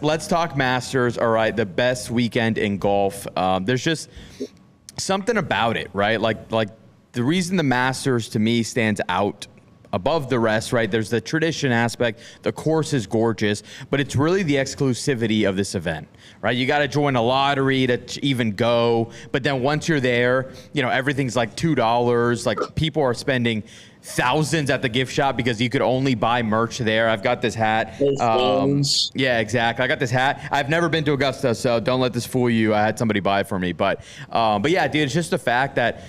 let's talk Masters. All right, the best weekend in golf. There's just something about it, right? Like the reason the Masters to me stands out above the rest, right? There's the tradition aspect. The course is gorgeous, but it's really the exclusivity of this event, right? You got to join a lottery to even go. But then once you're there, everything's like $2. Like people are spending thousands at the gift shop because you could only buy merch there. I've got this hat. Yeah, exactly. I got this hat. I've never been to Augusta, so don't let this fool you. I had somebody buy it for me. But yeah, dude, it's just the fact that,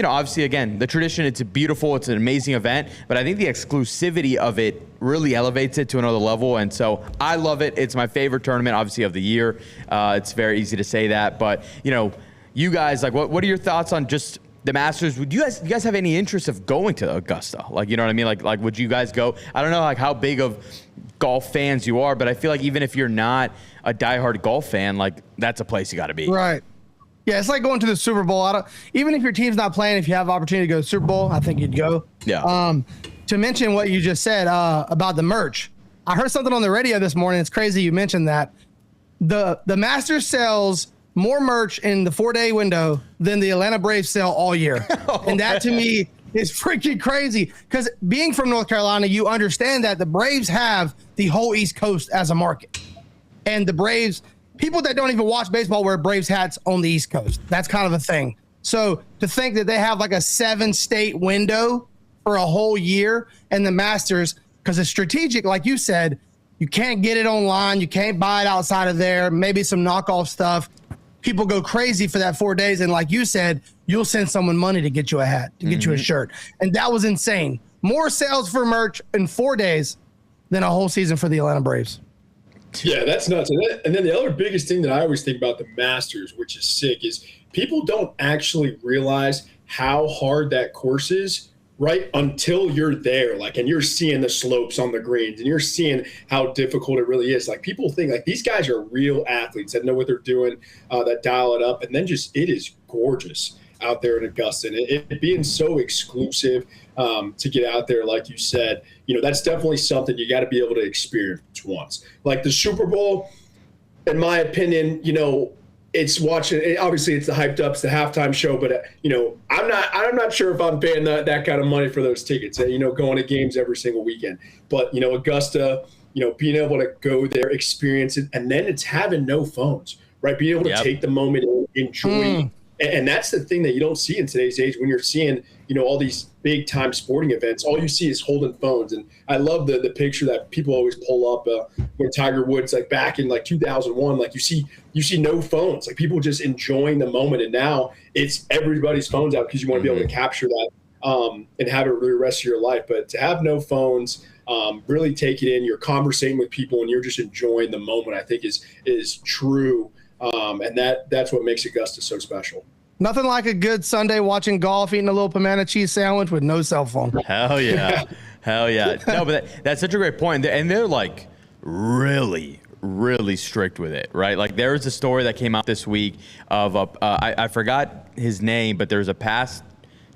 obviously, again, the tradition, it's beautiful. It's an amazing event. But I think the exclusivity of it really elevates it to another level. And so I love it. It's my favorite tournament, obviously, of the year. It's very easy to say that. But, you guys, like, what are your thoughts on just the Masters? Would you guys have any interest of going to Augusta? Like, you know what I mean? Like, would you guys go? I don't know, like, how big of golf fans you are, but I feel like even if you're not a diehard golf fan, like, that's a place you got to be. Right. Yeah, it's like going to the Super Bowl. Even if your team's not playing, if you have the opportunity to go to the Super Bowl, I think you'd go. Yeah. To mention what you just said about the merch, I heard something on the radio this morning. It's crazy you mentioned that. The Masters sells more merch in the 4-day window than the Atlanta Braves sell all year. And that to me is freaking crazy, because being from North Carolina, you understand that the Braves have the whole East Coast as a market. And the Braves, people that don't even watch baseball wear Braves hats on the East Coast. That's kind of a thing. So to think that they have like a 7-state window for a whole year, and the Masters, because it's strategic, like you said, you can't get it online. You can't buy it outside of there. Maybe some knockoff stuff. People go crazy for that 4 days. And like you said, you'll send someone money to get you a hat, to get you a shirt. And that was insane. More sales for merch in 4 days than a whole season for the Atlanta Braves. Yeah, that's nuts. And then the other biggest thing that I always think about the Masters, which is sick, is people don't actually realize how hard that course is, right, until you're there, like, and you're seeing the slopes on the greens and you're seeing how difficult it really is. Like, people think like these guys are real athletes that know what they're doing, that dial it up, and then just it is gorgeous out there in Augusta. And it being so exclusive to get out there, like you said, that's definitely something you got to be able to experience once. Like the Super Bowl, in my opinion, it's watching. Obviously, it's the hyped up, it's the halftime show, but I'm not sure if I'm paying that kind of money for those tickets. Going to games every single weekend, but Augusta, being able to go there, experience it, and then it's having no phones, right? Being able to take the moment and enjoy. And that's the thing that you don't see in today's age when you're seeing, all these big time sporting events. All you see is holding phones. And I love the picture that people always pull up when Tiger Woods, like back in like 2001, like you see no phones, like people just enjoying the moment. And now it's everybody's phones out because you want to be able to capture that and have it for the rest of your life. But to have no phones, really take it in, you're conversating with people and you're just enjoying the moment, I think is true. And that's what makes Augusta so special. Nothing like a good Sunday watching golf, eating a little pimento cheese sandwich with no cell phone. Hell yeah. Hell yeah. No, but that's such a great point. And they're like really, really strict with it, right? Like there was a story that came out this week of I forgot his name, but there's a past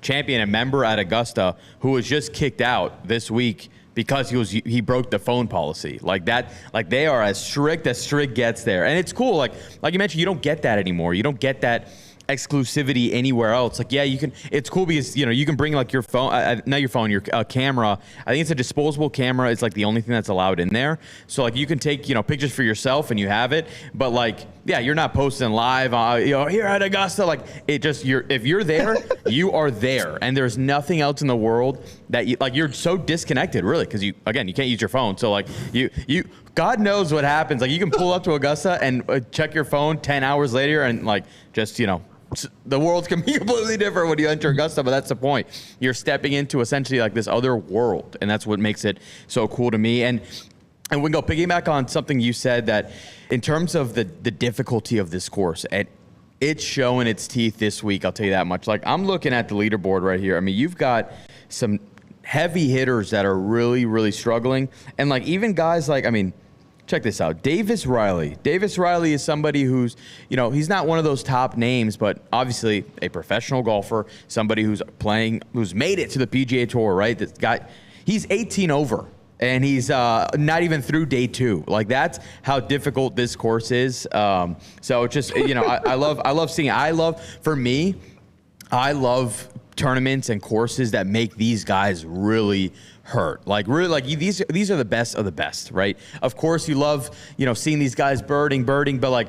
champion, a member at Augusta who was just kicked out this week because he broke the phone policy. Like that, like they are as strict gets there. And it's cool. Like you mentioned, you don't get that anymore. You don't get that exclusivity anywhere else. Like, yeah, you can, it's cool because, you can bring like your phone, not your phone, your camera. I think it's a disposable camera. It's like the only thing that's allowed in there. So like you can take, pictures for yourself and you have it, but like, yeah, you're not posting live, here at Augusta. Like it just, if you're there, you are there. And there's nothing else in the world that you're so disconnected really. Cause you can't use your phone. So like God knows what happens. Like you can pull up to Augusta and check your phone 10 hours later and like, just, the world can be completely different when you enter Augusta, but that's the point. You're stepping into essentially like this other world, and that's what makes it so cool to me. And we go piggyback on something you said, that in terms of the difficulty of this course, and it's showing its teeth this week, I'll tell you that much. Like I'm looking at the leaderboard right here. I mean, you've got some heavy hitters that are really, really struggling, and like even guys like, check this out. Davis Riley. Davis Riley is somebody who's, he's not one of those top names, but obviously a professional golfer, somebody who's made it to the PGA Tour, right? He's 18 over. and he's not even through day 2. Like, that's how difficult this course is. So it's just, I love seeing it. For me, I love tournaments and courses that make these guys really hurt. Like, really, like, these are the best of the best, right? Of course, you love, seeing these guys birding, but like,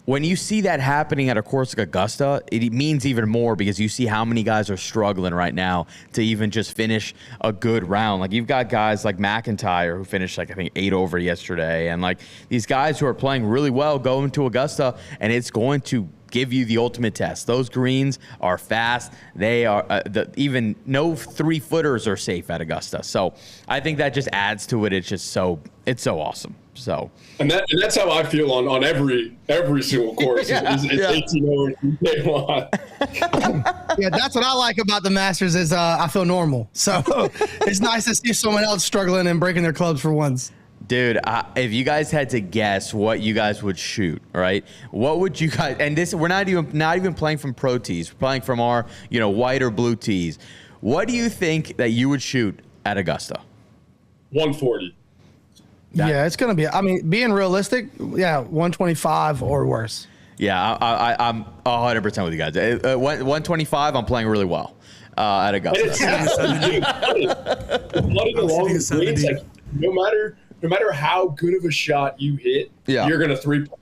when you see that happening at a course like Augusta, it means even more, because you see how many guys are struggling right now to even just finish a good round. Like, you've got guys like McIntyre, who finished, like, I think 8 over yesterday. And like, these guys who are playing really well going to Augusta, and it's going to give you the ultimate test. Those greens are fast. They are even no 3-footers are safe at Augusta. So I think that just adds to it. It's so awesome. So, and that's how I feel on every single course. It's 18 over day 1. Yeah, that's what I like about the Masters is I feel normal. So it's nice to see someone else struggling and breaking their clubs for once. Dude, if you guys had to guess what you guys would shoot, right? What would you guys? And this, we're not even playing from pro tees. We're playing from our, white or blue tees. What do you think that you would shoot at Augusta? 140. Yeah, it's gonna be. I mean, being realistic, 125 or worse. Yeah, I'm 100% with you guys. 125, I'm playing really well at Augusta. No matter how good of a shot you hit, you're gonna 3-point.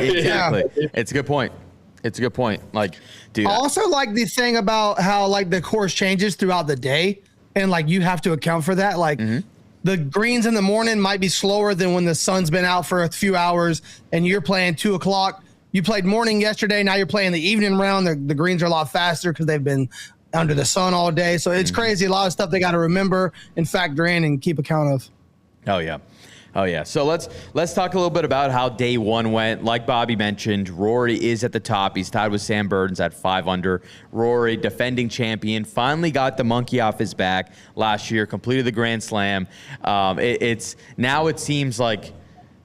Exactly. It's a good point. Like, dude, I also like the thing about how, like, the course changes throughout the day, and like, you have to account for that. Like, the greens in the morning might be slower than when the sun's been out for a few hours and you're playing 2 o'clock. You played morning yesterday. Now you're playing the evening round. The greens are a lot faster because they've been under the sun all day. So it's crazy. A lot of stuff they got to remember and factor in and keep account of. Oh yeah. So let's talk a little bit about how day 1 went. Like Bobby mentioned, Rory is at the top. He's tied with Sam Burns at 5 under. Rory, defending champion, finally got the monkey off his back last year. Completed the Grand Slam. It seems like,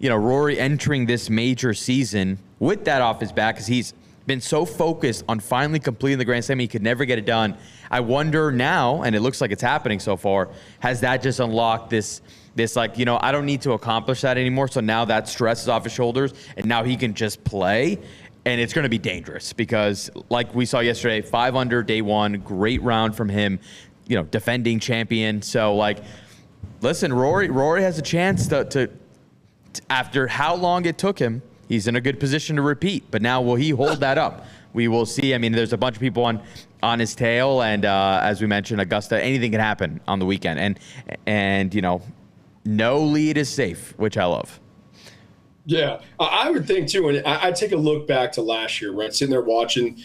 Rory entering this major season with that off his back, because he's been so focused on finally completing the Grand Slam, he could never get it done. I wonder now, and it looks like it's happening so far, has that just unlocked this like, I don't need to accomplish that anymore. So now that stress is off his shoulders, and now he can just play, and it's going to be dangerous because, like we saw yesterday, 5 under day 1, great round from him, defending champion. So, like, listen, Rory has a chance to after how long it took him, he's in a good position to repeat. But now, will he hold that up? We will see. I mean, there's a bunch of people on his tail, and as we mentioned, Augusta, anything can happen on the weekend, and no lead is safe, which I love. Yeah, I would think too. And I take a look back to last year, right? Sitting there watching,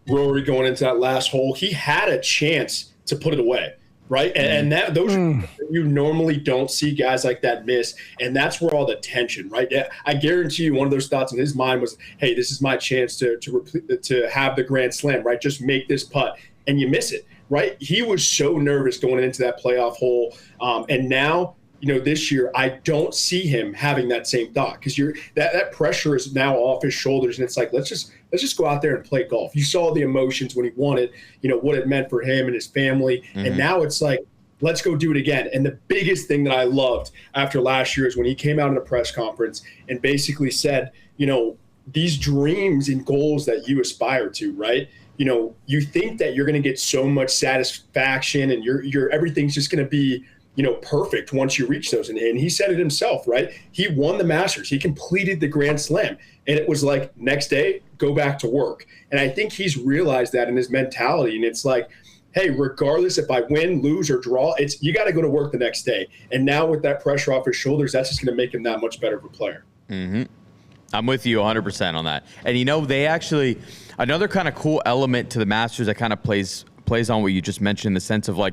Rory going into that last hole, he had a chance to put it away, right? And those you normally don't see guys like that miss, and that's where all the tension, right? Yeah, I guarantee you, one of those thoughts in his mind was, "Hey, this is my chance to have the Grand Slam, right? Just make this putt," and you miss it, right? He was so nervous going into that playoff hole, and now, this year, I don't see him having that same thought, because that pressure is now off his shoulders, and it's like, let's just go out there and play golf. You saw the emotions when he won it, what it meant for him and his family, and now it's like, let's go do it again. And the biggest thing that I loved after last year is when he came out in a press conference and basically said, these dreams and goals that you aspire to, right? You think that you're going to get so much satisfaction and your everything's just going to be perfect once you reach those. And he said it himself, right? He won the Masters. He completed the Grand Slam. And it was like, next day, go back to work. And I think he's realized that in his mentality. And it's like, hey, regardless if I win, lose, or draw, you got to go to work the next day. And now with that pressure off his shoulders, that's just going to make him that much better of a player. Mm-hmm. I'm with you 100% on that. And, they actually, another kind of cool element to the Masters that kind of plays on what you just mentioned, in the sense of, like,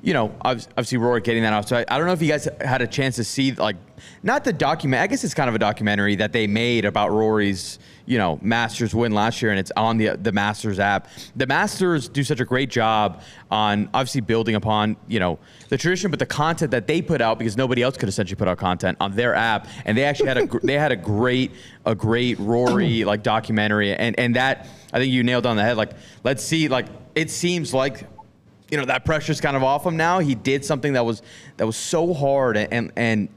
obviously Rory getting that off. So I don't know if you guys had a chance to see, like, not the document. I guess it's kind of a documentary that they made about Rory's, Masters win last year, and it's on the Masters app. The Masters do such a great job on obviously building upon, the tradition, but the content that they put out, because nobody else could essentially put out content on their app. And they actually had a great Rory, like, documentary, and that, I think you nailed on the head. Like, let's see, like, it seems like, that pressure's kind of off him now. He did something that was so hard, and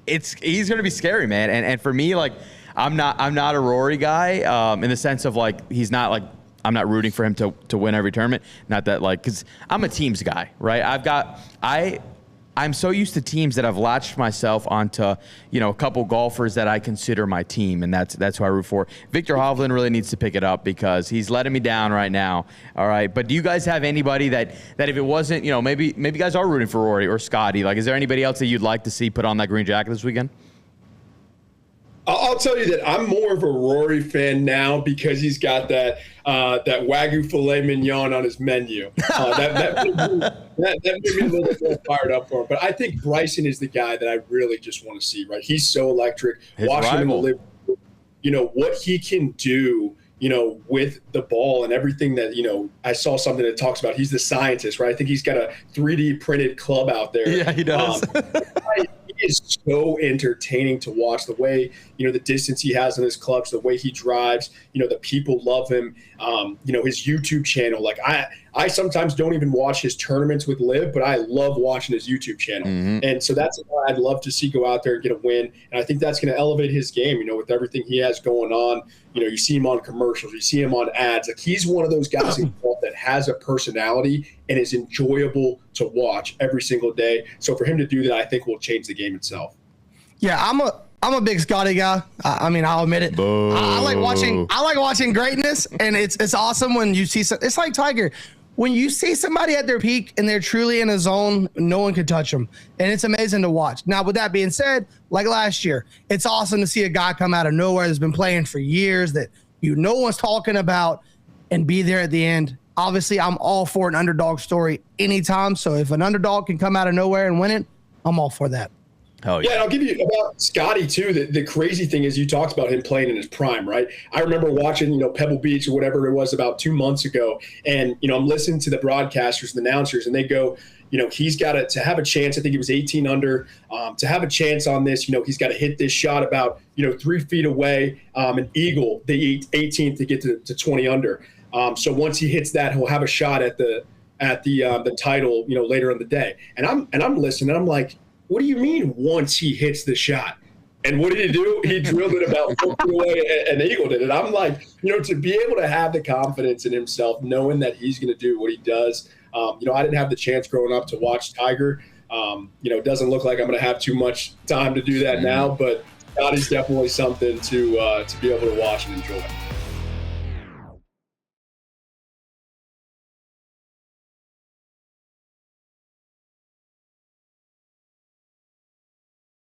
he's going to be scary, man. And for me, like, I'm not a Rory guy in the sense of, like, he's not, like, I'm not rooting for him to win every tournament. Not that, like, because I'm a teams guy, right? I'm so used to teams that I've latched myself onto, a couple golfers that I consider my team, and that's who I root for. Victor Hovland really needs to pick it up because he's letting me down right now. All right, but do you guys have anybody that if it wasn't, maybe you guys are rooting for Rory or Scotty? Like, is there anybody else that you'd like to see put on that green jacket this weekend? I'll tell you that I'm more of a Rory fan now because he's got that Wagyu filet mignon on his menu. That made me a little bit more fired up for him. But I think Bryson is the guy that I really just want to see, right? He's so electric. Watching him live, what he can do, with the ball and everything that, I saw something that talks about he's the scientist, right? I think he's got a 3D printed club out there. Yeah, he does. He is so entertaining to watch, the way, the distance he has in his clubs, the way he drives, the people love him, his YouTube channel. Like, I sometimes don't even watch his tournaments with Liv, but I love watching his YouTube channel. Mm-hmm. And so that's what I'd love to see go out there and get a win. And I think that's going to elevate his game, with everything he has going on. You see him on commercials, you see him on ads. Like, he's one of those guys in golf that has a personality and is enjoyable to watch every single day. So for him to do that, I think will change the game itself. Yeah, I'm a big Scotty guy. I mean, I'll admit it. I like watching greatness, and it's awesome when you see it's like Tiger. When you see somebody at their peak and they're truly in a zone, no one can touch them. And it's amazing to watch. Now, with that being said, like last year, it's awesome to see a guy come out of nowhere that's been playing for years that no one's talking about and be there at the end. Obviously, I'm all for an underdog story anytime. So if an underdog can come out of nowhere and win it, I'm all for that. Oh, yeah, and I'll give you about Scotty too. The crazy thing is, you talked about him playing in his prime, right? I remember watching, Pebble Beach or whatever it was about 2 months ago, and I'm listening to the broadcasters and announcers, and they go, he's got to have a chance. I think he was 18 under. To have a chance on this, he's got to hit this shot about 3 feet away, an eagle, the 18th to get to 20 under. So once he hits that, he'll have a shot at the title, later in the day. And I'm listening, and I'm like, what do you mean once he hits the shot? And what did he do? He drilled it about 4 feet away and eagled it. And I'm like, to be able to have the confidence in himself, knowing that he's going to do what he does. I didn't have the chance growing up to watch Tiger. It doesn't look like I'm going to have too much time to do that now, but Scotty's definitely something to be able to watch and enjoy.